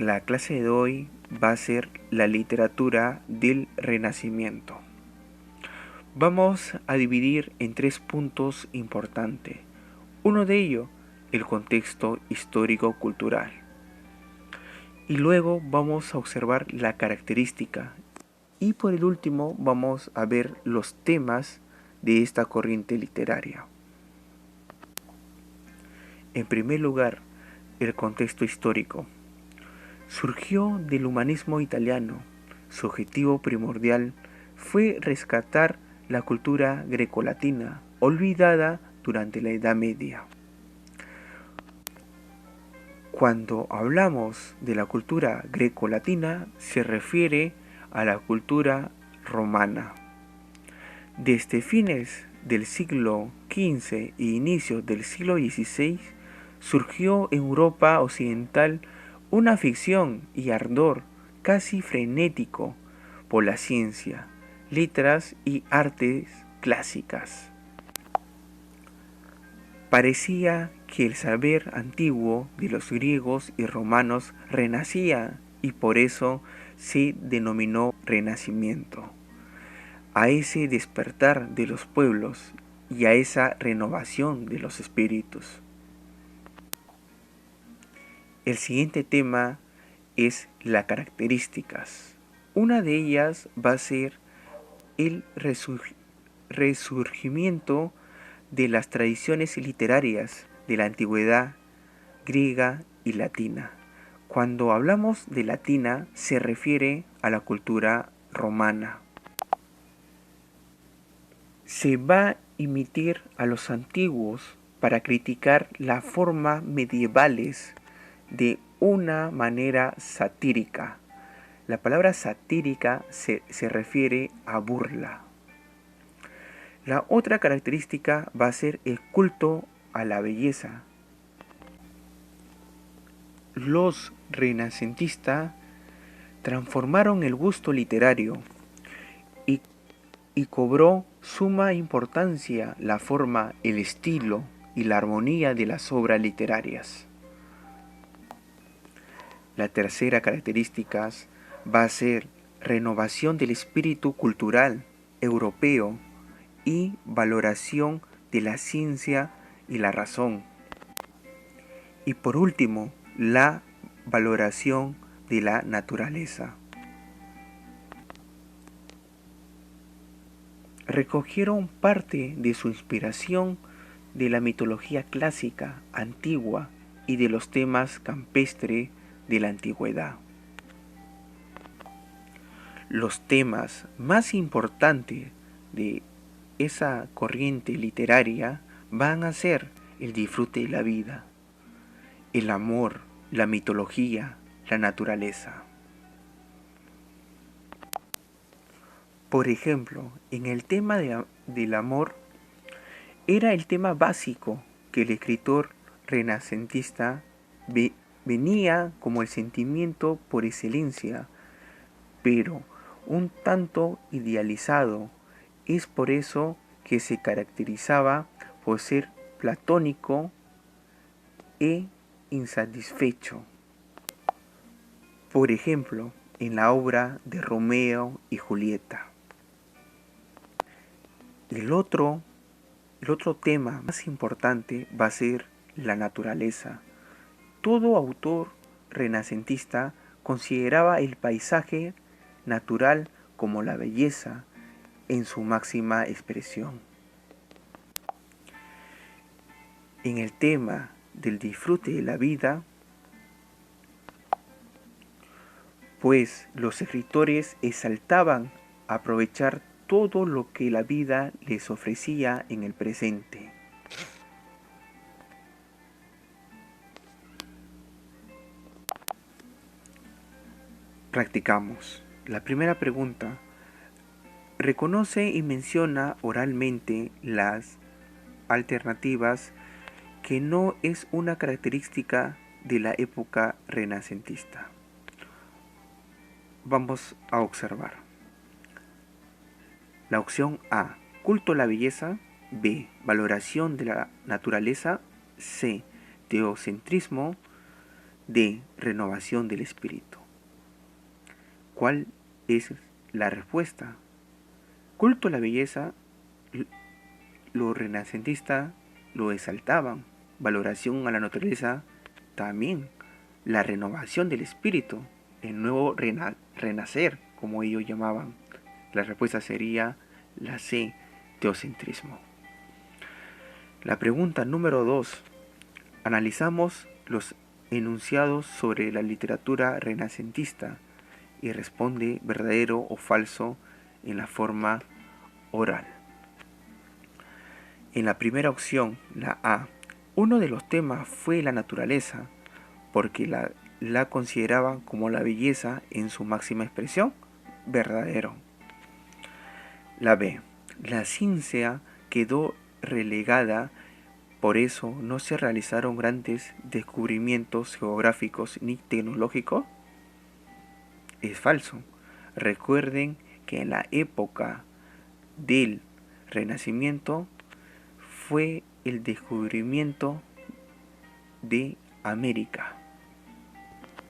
La clase de hoy va a ser la literatura del Renacimiento. Vamos a dividir en 3 puntos importantes. Uno de ellos, el contexto histórico-cultural. Y luego vamos a observar la característica. Y por el último vamos a ver los temas de esta corriente literaria. En primer lugar, el contexto histórico. Surgió del humanismo italiano. Su objetivo primordial fue rescatar la cultura grecolatina, olvidada durante la Edad Media. Cuando hablamos de la cultura grecolatina, se refiere a la cultura romana. Desde fines del siglo XV e inicios del siglo XVI, surgió en Europa occidental una afición y ardor casi frenético por la ciencia, letras y artes clásicas. Parecía que el saber antiguo de los griegos y romanos renacía y por eso se denominó Renacimiento. A ese despertar de los pueblos y a esa renovación de los espíritus. El siguiente tema es las características. Una de ellas va a ser el resurgimiento de las tradiciones literarias de la antigüedad griega y latina. Cuando hablamos de latina se refiere a la cultura romana. Se va a imitar a los antiguos para criticar la forma medievales de una manera satírica. La palabra satírica se refiere a burla. La otra característica va a ser el culto a la belleza. Los renacentistas transformaron el gusto literario y cobró suma importancia la forma, el estilo y la armonía de las obras literarias. La tercera característica va a ser renovación del espíritu cultural europeo y valoración de la ciencia y la razón. Y por último, la valoración de la naturaleza. Recogieron parte de su inspiración de la mitología clásica, antigua y de los temas campestres de la antigüedad. Los temas más importantes de esa corriente literaria van a ser el disfrute de la vida, el amor, la mitología, la naturaleza. Por ejemplo, en el tema del amor, era el tema básico que el escritor renacentista venía como el sentimiento por excelencia, pero un tanto idealizado. Es por eso que se caracterizaba por ser platónico e insatisfecho. Por ejemplo, en la obra de Romeo y Julieta. El otro tema más importante va a ser la naturaleza. Todo autor renacentista consideraba el paisaje natural como la belleza en su máxima expresión. En el tema del disfrute de la vida, pues los escritores exaltaban aprovechar todo lo que la vida les ofrecía en el presente. Practicamos. La primera pregunta. Reconoce y menciona oralmente las alternativas que no es una característica de la época renacentista. Vamos a observar. La opción A, culto a la belleza. B, valoración de la naturaleza. C, teocentrismo. de renovación del espíritu. ¿Cuál es la respuesta? Culto a la belleza, los renacentistas lo exaltaban. Valoración a la naturaleza, también. La renovación del espíritu, el nuevo renacer, como ellos llamaban. La respuesta sería la C, teocentrismo. La pregunta número 2. Analizamos los enunciados sobre la literatura renacentista y responde verdadero o falso en la forma oral. En la primera opción, la A, uno de los temas fue la naturaleza, porque la consideraban como la belleza en su máxima expresión, verdadero. La B, la ciencia quedó relegada, por eso no se realizaron grandes descubrimientos geográficos ni tecnológicos, es falso. Recuerden que en la época del Renacimiento fue el descubrimiento de América.